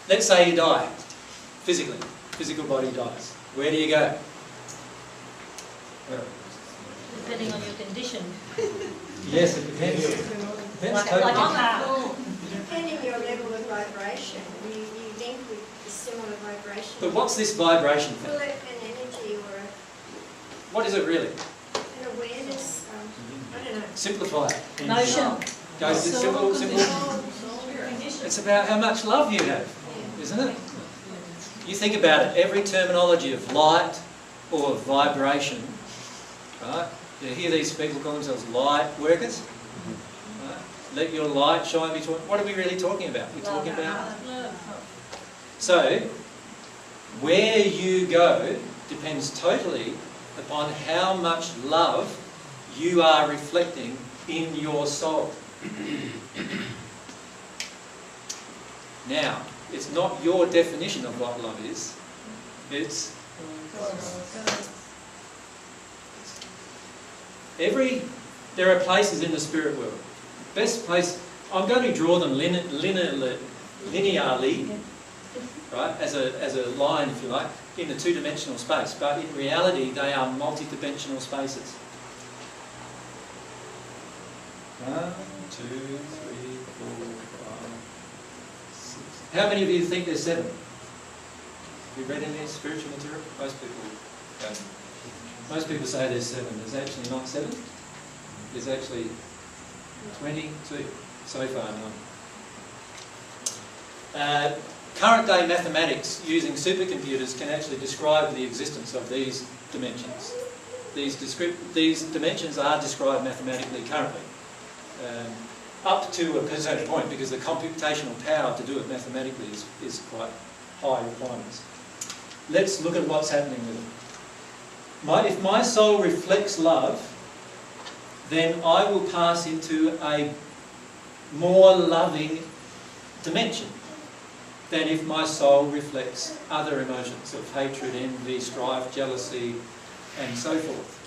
Let's say you die, physically. Physical body dies. Where do you go? Depending on your condition. Yes, it depends. Depends totally. Depending on your level of vibration, you link with a similar vibration. But what's this vibration thing? Feel it an energy or What is it really? an awareness, I don't know. Simplify it. Motion. Goes to simple. It's about how much love you have, isn't it? You think about it, every terminology of light or vibration, right? You hear these people call themselves light workers. Right? Let your light shine between. What are we really talking about? We're talking about. So, where you go depends totally upon how much love you are reflecting in your soul. Now, it's not your definition of what love is, it's there are places in the spirit world. Best place, I'm going to draw them linearly, right, as a line, if you like, in the two-dimensional space, but in reality they are multi-dimensional spaces. 1, 2, 3, 4, 5, 6. How many of you think there's 7? Have you read any spiritual material? Most people don't. Most people say there's 7. There's actually not 7. There's actually 22 so far now. Current day mathematics using supercomputers can actually describe the existence of these dimensions. These dimensions are described mathematically currently. Up to a certain point, because the computational power to do it mathematically is quite high requirements. Let's look at what's happening with it. If my soul reflects love, then I will pass into a more loving dimension than if my soul reflects other emotions of hatred, envy, strife, jealousy, and so forth.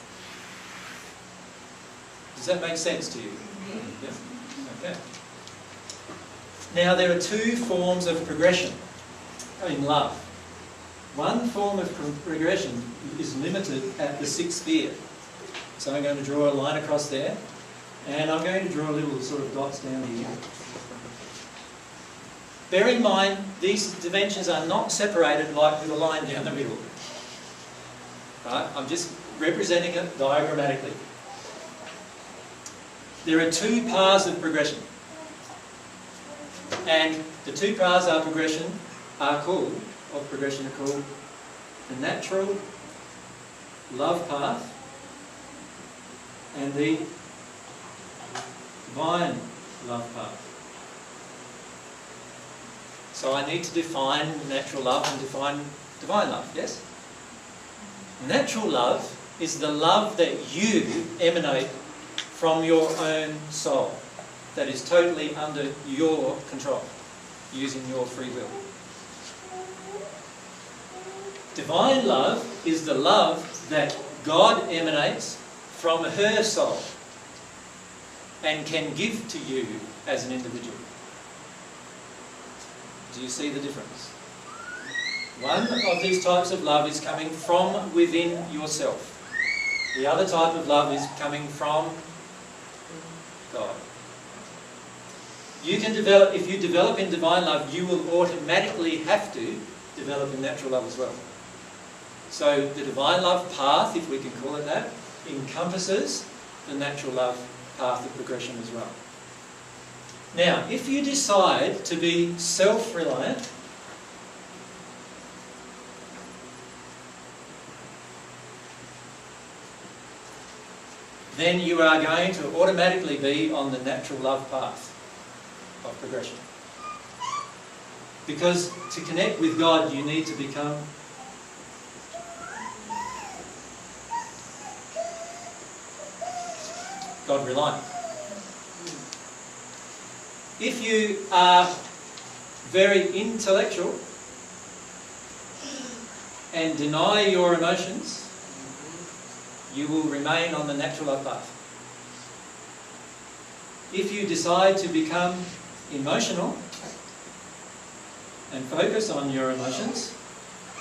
Does that make sense to you? Yeah. Okay. Now there are 2 forms of progression in love. One form of progression is limited at the 6th sphere. So I'm going to draw a line across there, and I'm going to draw little sort of dots down here. Bear in mind, these dimensions are not separated like with a line down the middle. Right? I'm just representing it diagrammatically. There are 2 paths of progression. And the 2 paths of progression are called the natural love path and the divine love path. So I need to define natural love and define divine love, yes? Natural love is the love that you emanate from your own soul, that is totally under your control, using your free will. Divine love is the love that God emanates from her soul and can give to you as an individual. Do you see the difference? One of these types of love is coming from within yourself. The other type of love is coming from God. You can develop, if you develop in divine love, you will automatically have to develop in natural love as well. So the divine love path, if we can call it that, encompasses the natural love path of progression as well. Now, if you decide to be self-reliant, then you are going to automatically be on the natural love path of progression. Because to connect with God, you need to become God-reliant. If you are very intellectual and deny your emotions, you will remain on the natural love path. If you decide to become emotional and focus on your emotions,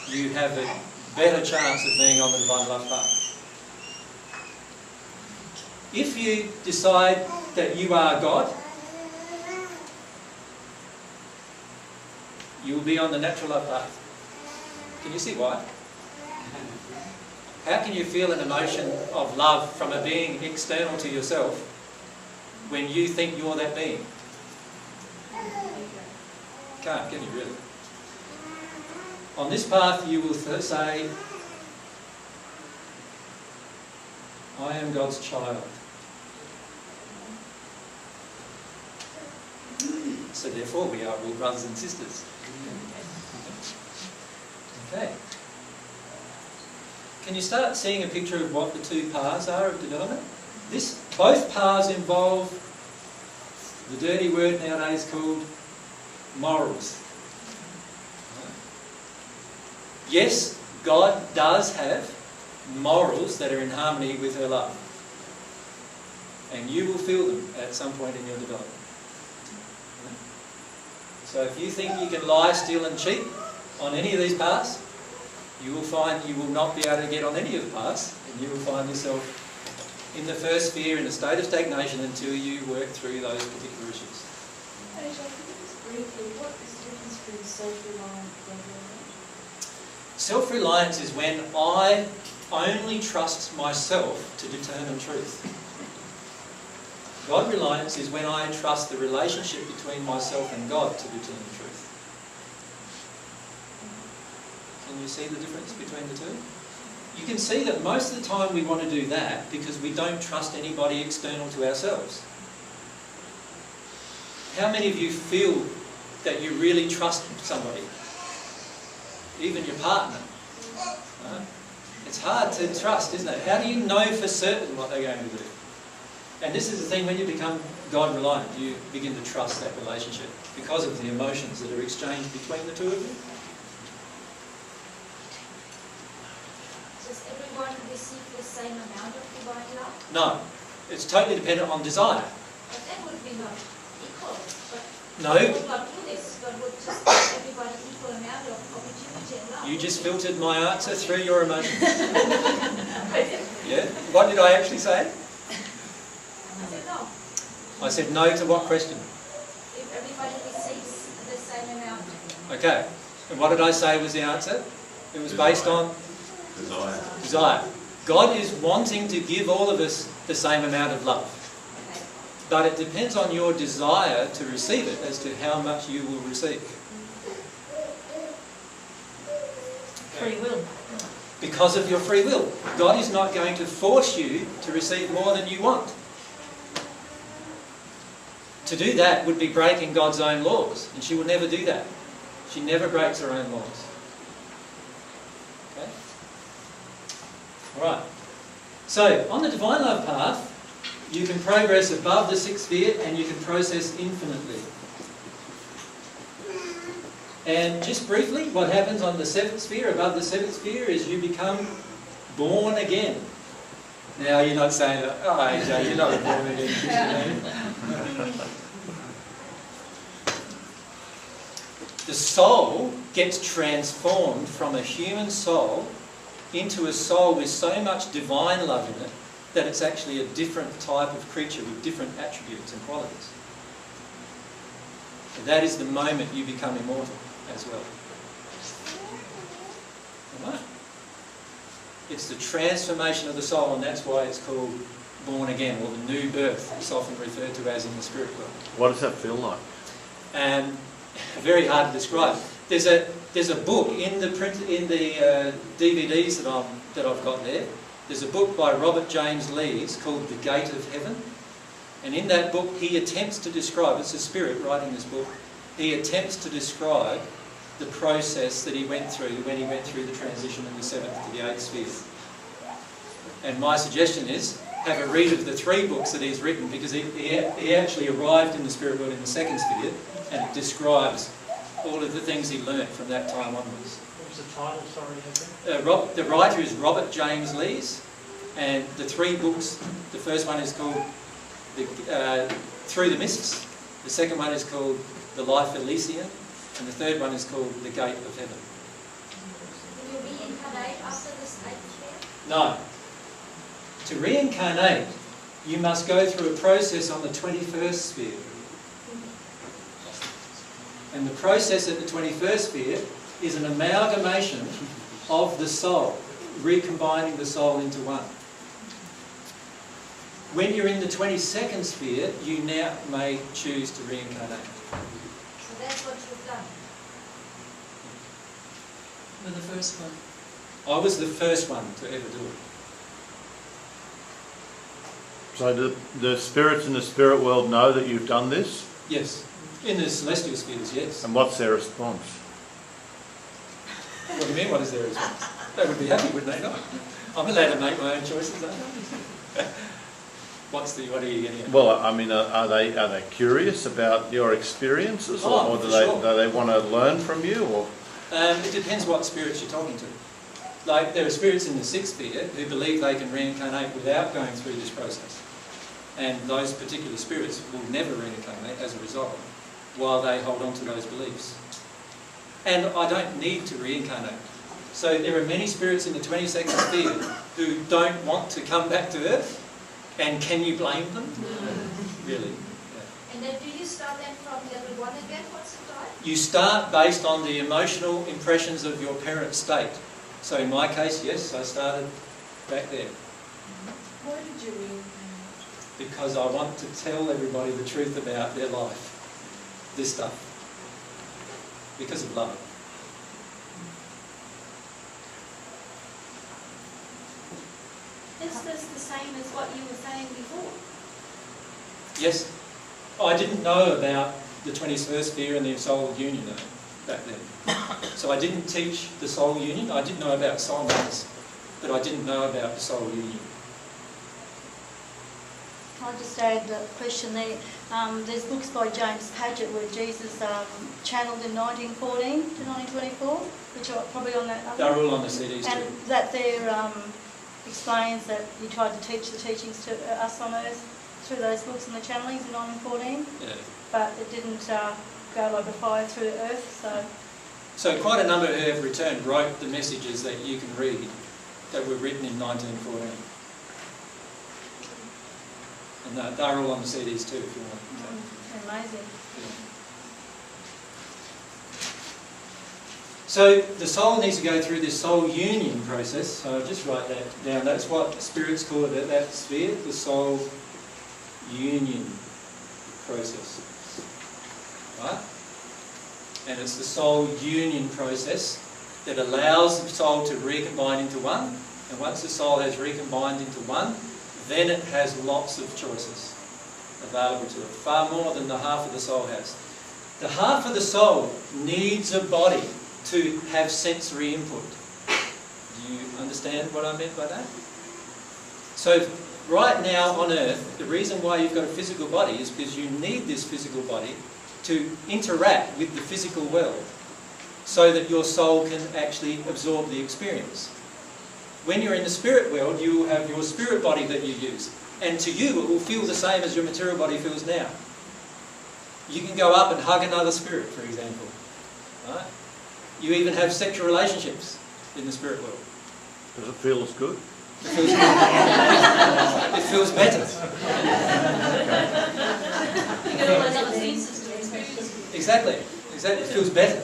you have a better chance of being on the divine love path. If you decide that you are God, you will be on the natural love path. Can you see why? How can you feel an emotion of love from a being external to yourself when you think you're that being? Can't, can you really? On this path you will say, I am God's child. So therefore we are all brothers and sisters. Okay. Can you start seeing a picture of what the two paths are of development? Both paths involve the dirty word nowadays called morals. Yes, God does have morals that are in harmony with her love. And you will feel them at some point in your development. So if you think you can lie, steal and cheat on any of these paths, you will find you will not be able to get on any of the paths, and you will find yourself in the first sphere in a state of stagnation until you work through those particular issues. Briefly, what is the difference between self-reliant and God-reliant? Self-reliance is when I only trust myself to determine truth. God-reliance is when I trust the relationship between myself and God to determine truth. Can you see the difference between the two? You can see that most of the time we want to do that because we don't trust anybody external to ourselves. How many of you feel that you really trust somebody? Even your partner. It's hard to trust, isn't it? How do you know for certain what they're going to do? And this is the thing, when you become God-reliant, you begin to trust that relationship because of the emotions that are exchanged between the two of you. Does everyone receive the same amount of divine love? No. It's totally dependent on desire. But that would be not equal. But No. God would not do this. God would just give everybody equal amount of opportunity and love. You just filtered my answer through your emotions. Yeah? What did I actually say? I said no. I said no to what question? If everybody receives the same amount. Okay. And what did I say was the answer? It was based on desire. God is wanting to give all of us the same amount of love. Okay. But it depends on your desire to receive it as to how much you will receive. Free will. Because of your free will. God is not going to force you to receive more than you want. To do that would be breaking God's own laws, and she will never do that. She never breaks her own laws. Okay? Alright. So, on the divine love path, you can progress above the sixth sphere and you can process infinitely. And just briefly, what happens on the seventh sphere, above the seventh sphere, is you become born again. Now, you're not saying that, oh, AJ, you're not a born again Christian. The soul gets transformed from a human soul into a soul with so much divine love in it that it's actually a different type of creature with different attributes and qualities. And that is the moment you become immortal as well. Alright? It's the transformation of the soul, and that's why it's called born again, or the new birth. It's often referred to as in the spirit world. What does that feel like? And very hard to describe. There's a book in the DVDs that I've got there. There's a book by Robert James Lees called The Gate of Heaven, and in that book he attempts to describe, it's a spirit writing this book, he attempts to describe the process that he went through when he went through the transition of the seventh to the eighth sphere. And my suggestion is, have a read of the 3 books that he's written, because he actually arrived in the spirit world in the second sphere, and it describes all of the things he learnt from that time onwards. What was the title, sorry, The writer is Robert James Lees, and the 3 books, the first one is called Through the Mists, the second one is called The Life Elysian, And the third one is called the gate of heaven. Will you reincarnate after this 8th sphere? No. To reincarnate, you must go through a process on the 21st sphere. And the process at the 21st sphere is an amalgamation of the soul, recombining the soul into one. When you're in the 22nd sphere, you now may choose to reincarnate. So that's what you've done. With the first one. I was the first one to ever do it. So do the spirits in the spirit world know that you've done this? Yes. In the celestial spheres, yes. And what's their response? What do you mean, what is their response? They would be happy, wouldn't they not? I'm allowed to make my own choices, aren't I? What are you getting at? Well, I mean, are they curious about your experiences, or do they want to learn from you, or? It depends what spirits you're talking to. Like, there are spirits in the 6th sphere who believe they can reincarnate without going through this process. And those particular spirits will never reincarnate as a result, while they hold on to those beliefs. And I don't need to reincarnate. So there are many spirits in the 22nd sphere who don't want to come back to Earth. And can you blame them? Really? Yeah. And then do you start then from level 1 again once you die? You start based on the emotional impressions of your parent state. So in my case, yes, I started back there. Why did you reincarnate? Because I want to tell everybody the truth about their life. This stuff. Because of love. Is this the same as what you were saying before? Yes. I didn't know about the 21st sphere and the soul union though, back then. So I didn't teach the soul union. I did know about soulmates, but I didn't know about the soul union. I'll just add a question there. There's books by James Paget where Jesus channeled in 1914 to 1924, which are probably on that. They're all on the CDs and too. that there explains that he tried to teach the teachings to us on Earth through those books and the channelings in 1914, Yeah. but it didn't go like a fire through Earth. So quite a number who have returned wrote the messages that you can read that were written in 1914. And they're all on the CDs too, if you want. Amazing. Yeah. So the soul needs to go through this soul union process. So I'll just write that down. That's what the spirits call it at that sphere, the soul union process. Right? And it's the soul union process that allows the soul to recombine into one. And once the soul has recombined into one, then it has lots of choices available to it, far more than the half of the soul has. The half of the soul needs a body to have sensory input. Do you understand what I meant by that? So right now on Earth, the reason why you've got a physical body is because you need this physical body to interact with the physical world so that your soul can actually absorb the experience. When you're in the spirit world, you will have your spirit body that you use. And to you, it will feel the same as your material body feels now. You can go up and hug another spirit, for example. Right? You even have sexual relationships in the spirit world. Does it feel as good? It feels, it feels better. You get all those other senses to experience. Exactly. It feels better.